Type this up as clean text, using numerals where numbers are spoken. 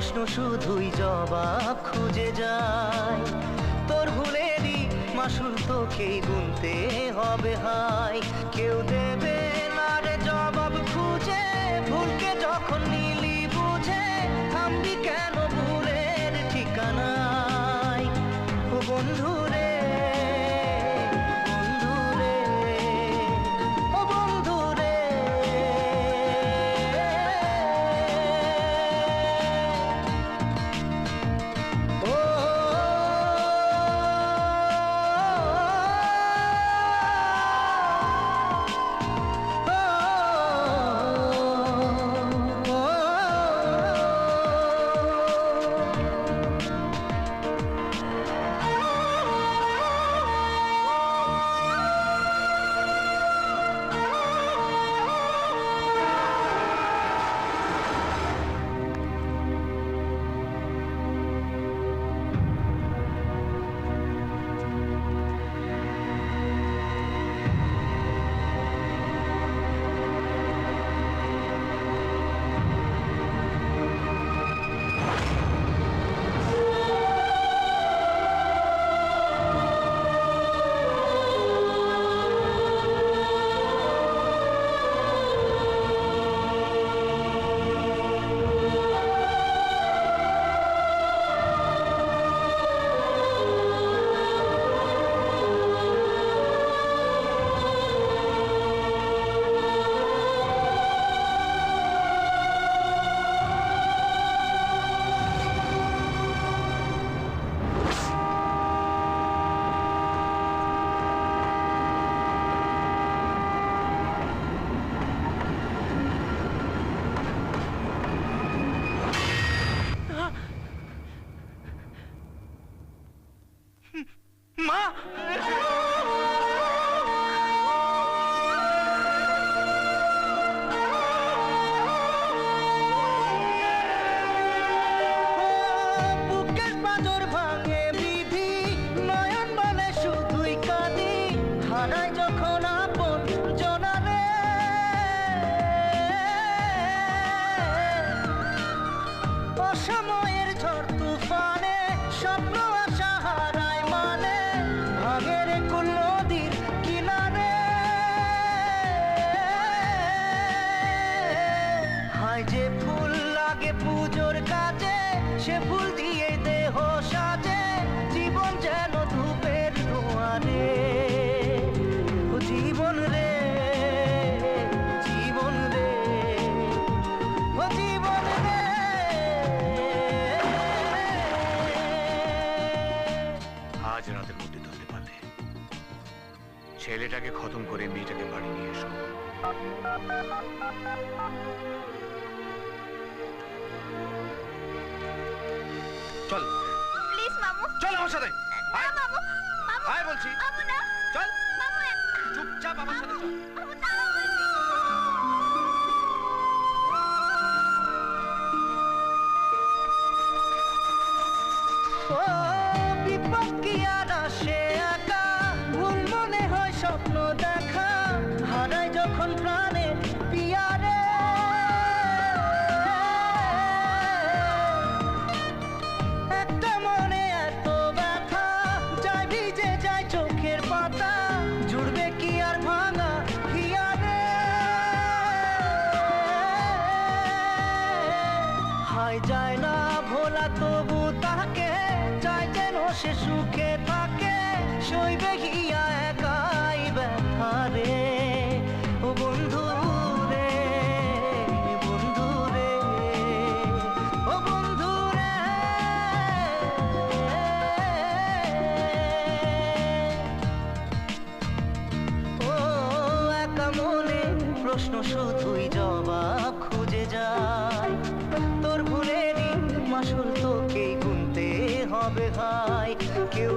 প্রশ্ন শুধুই জবাব খুঁজে যায়। তোর ভুলেরই মাসুল তোকেই গুনতে হবে হাই। কেউ দেবে না রে জবাব খুঁজে, ভুলকে যখন নিলি বুঝে থামবি কেন ভুলের ঠিকানায়। ও বন্ধু রে, বন্ধু রে, ও বন্ধু রে। ও মা, বুকের পাঁজর ভাঙে বিধি, নয়ন বলে শুধুই কাঁদি, হারাই যখন আপন জনারে। অসময়ের ঝড় তুফানে স্বপ্ন আশা হারায় মানে, ভাঙের কুল নদীর কিনারে। হায় যে ফুল লাগে পুজোর কাজে, সে ফুল দিয়ে দেহ সাজে, জীবন যেন ধূপের ধোঁয়ারে। ও জীবন রে, জীবন রে, ও জীবন রে। আজ রাতের মধ্যে ধরতে পারলে ছেলেটাকে খতম করে মেয়েটাকে বাড়ি নিয়ে এসো। চল প্লিজ মামু। চল আমার সাথে। না মামু, মামু। আয় বলছি। মামু না। চল মামু। চুপচাপ আমার সাথে চল। মামু দাঁড়াও বলছি। ও বিপদ কি আর আসে একা, ভুল মনে হয় স্বপ্ন দেখা, হারাই যখন প্রাণে পিয়ারে। একটা মনে এত ব্যথা, যায় ভিজে যায় চোখের পাতা, জুড়বে কি আর ভাঙা হিয়ারে। হায় যায় না ভোলা তবু তাকে, চাই যেন সে সুখে থাকে, সইবে গিয়া একাই ব্যথা রে। ও বন্ধু রে, বন্ধু রে, ও বন্ধু রে। ও একা মনে প্রশ্ন শুধুই জবাব খুঁজে যায়। তোর ভুলেরই মাসুল তোকেই গুনতে হবে হাই। কেউ